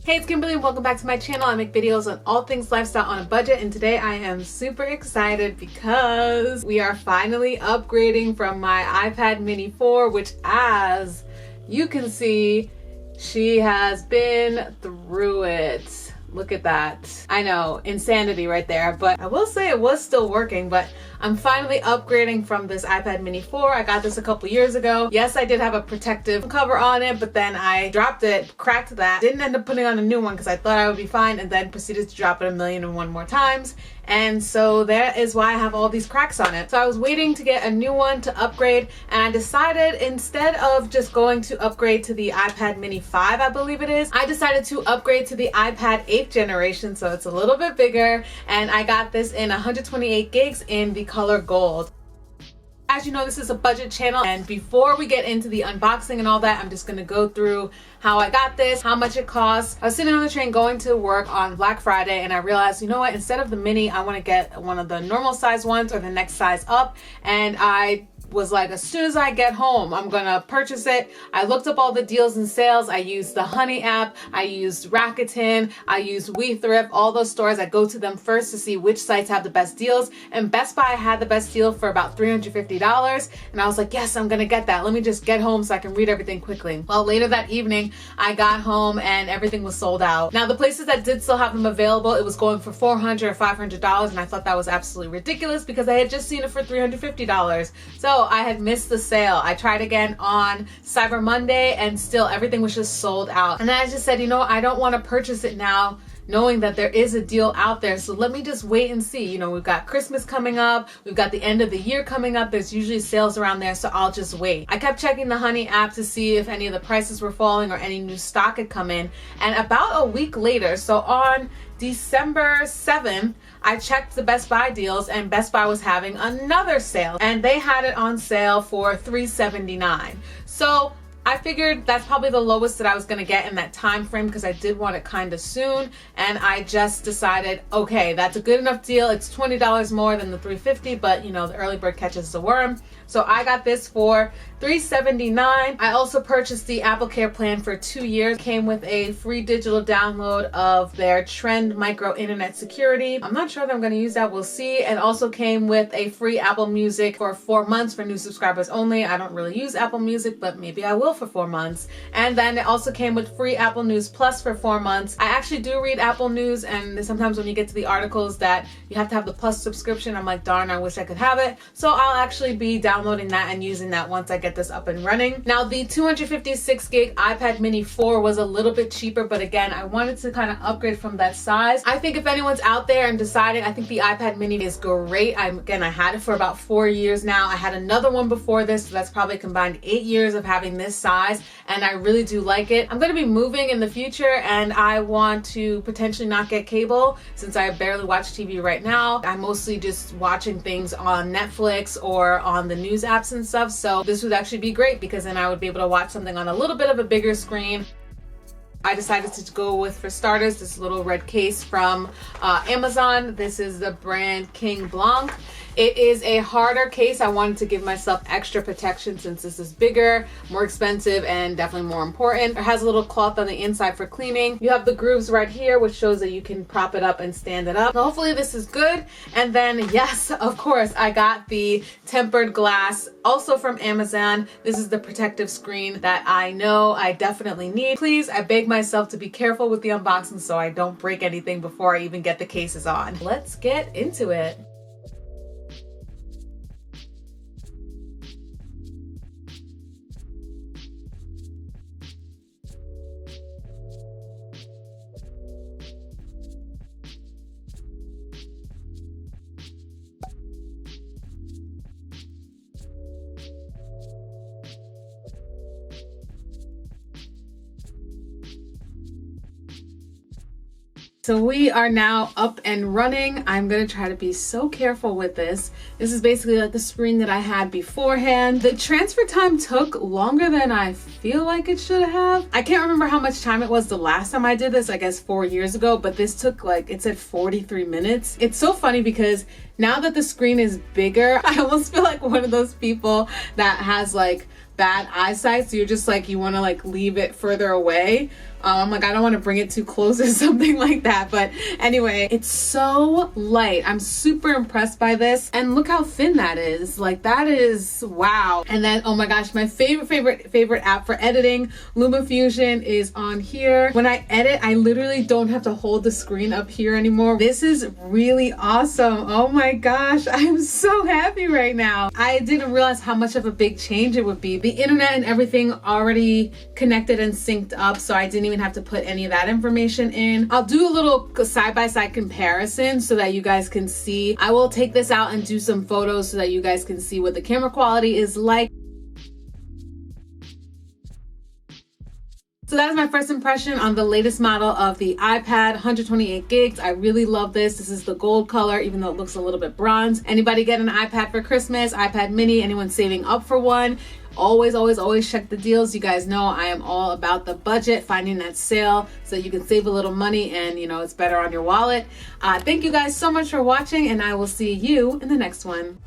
Hey, it's Kimberlee and welcome back to my channel. I make videos on all things lifestyle on a budget, and today I am super excited because we are finally upgrading from my iPad mini 4, which, as you can see, she has been through it. Look at that. I know, insanity right there, but I will say it was still working, but I'm finally upgrading from this iPad mini 4. I got this a couple years ago. Yes, I did have a protective cover on it, but then I dropped it, cracked that, didn't end up putting on a new one because I thought I would be fine, and then proceeded to drop it 1,000,001 more times. And so that is why I have all these cracks on it. So I was waiting to get a new one to upgrade, and I decided instead of just going to upgrade to the iPad mini 5, I believe it is, I decided to upgrade to the iPad 8th generation, so it's a little bit bigger, and I got this in 128 gigs in the color gold. As you know, this is a budget channel, and before we get into the unboxing and all that, I'm just gonna go through how I got this, how much it costs. I was sitting on the train going to work on Black Friday, and I realized, you know what, instead of the mini, I wanna get one of the normal size ones or the next size up, and I was like, as soon as I get home, I'm gonna purchase it. I looked up all the deals and sales. I used the Honey app, I used Rakuten, I used WeThrift, all those stores. I go to them first to see which sites have the best deals, and Best Buy had the best deal for about $350, and I was like, yes, I'm gonna get that. Let me just get home so I can read everything quickly. Well, later that evening, I got home and everything was sold out. Now, the places that did still have them available, it was going for $400 or $500, and I thought that was absolutely ridiculous because I had just seen it for $350. So I had missed the sale. I tried again on Cyber Monday, and still everything was just sold out. And then I just said, you know, I don't want to purchase it now knowing that there is a deal out there, so let me just wait and see. You know, we've got Christmas coming up, we've got the end of the year coming up, there's usually sales around there, so I'll just wait. I kept checking the Honey app to see if any of the prices were falling or any new stock had come in, and about a week later, so on December 7th, I checked the Best Buy deals, and Best Buy was having another sale, and they had it on sale for $379. So I figured that's probably the lowest that I was gonna get in that time frame because I did want it kind of soon, and I just decided, okay, that's a good enough deal. It's $20 more than the $350, but you know, the early bird catches the worm. So I got this for $379. I also purchased the Apple Care plan for 2 years. Came with a free digital download of their Trend Micro Internet Security. I'm not sure that I'm going to use that. We'll see. And also came with a free Apple Music for 4 months for new subscribers only. I don't really use Apple Music, but maybe I will for 4 months. And then it also came with free Apple News Plus for 4 months. I actually do read Apple News, and sometimes when you get to the articles that you have to have the Plus subscription, I'm like, darn, I wish I could have it. So I'll actually be downloading that and using that once I get this up and running. Now, the 256 gig iPad mini 4 was a little bit cheaper, but again, I wanted to kind of upgrade from that size. I think if anyone's out there and deciding, I think the iPad mini is great. I had it for about 4 years now. I had another one before this, so that's probably combined 8 years of having this size, and I really do like it. I'm going to be moving in the future, and I want to potentially not get cable since I barely watch TV right now. I'm mostly just watching things on Netflix or on the news apps and stuff, so this would actually be great because then I would be able to watch something on a little bit of a bigger screen. I decided to go with, for starters, this little red case from Amazon. This is the brand King Blanc. It is a harder case. I wanted to give myself extra protection since this is bigger, more expensive, and definitely more important. It has a little cloth on the inside for cleaning. You have the grooves right here, which shows that you can prop it up and stand it up. So hopefully this is good. And then, yes, of course, I got the tempered glass, also from Amazon. This is the protective screen that I know I definitely need. Please, I beg myself to be careful with the unboxing so I don't break anything before I even get the cases on. Let's get into it. So we are now up and running. I'm gonna try to be so careful with this. This is basically like the screen that I had beforehand. The transfer time took longer than I feel like it should have. I can't remember how much time it was the last time I did this, I guess 4 years ago, but this took like, it said 43 minutes. It's so funny because now that the screen is bigger, I almost feel like one of those people that has like bad eyesight, so you're just like, you want to like leave it further away. Like I don't want to bring it too close or something like that, but anyway, it's so light. I'm super impressed by this, and look how thin that is. Like that is wow. And then, oh my gosh, my favorite app for editing, LumaFusion, is on here. When I edit, I literally don't have to hold the screen up here anymore. This is really awesome. Oh my gosh, I'm so happy right now. I didn't realize how much of a big change it would be. The internet and everything already connected and synced up, so I didn't even have to put any of that information in. I'll do a little side-by-side comparison so that you guys can see. I will take this out and do some photos so that you guys can see what the camera quality is like. So that is my first impression on the latest model of the iPad, 128 gigs. I really love this. This is the gold color, even though it looks a little bit bronze. Anybody get an iPad for Christmas, iPad mini, anyone saving up for one? Always check the deals. You guys know I am all about the budget, finding that sale so you can save a little money and you know, it's better on your wallet. Thank you guys so much for watching, and I will see you in the next one.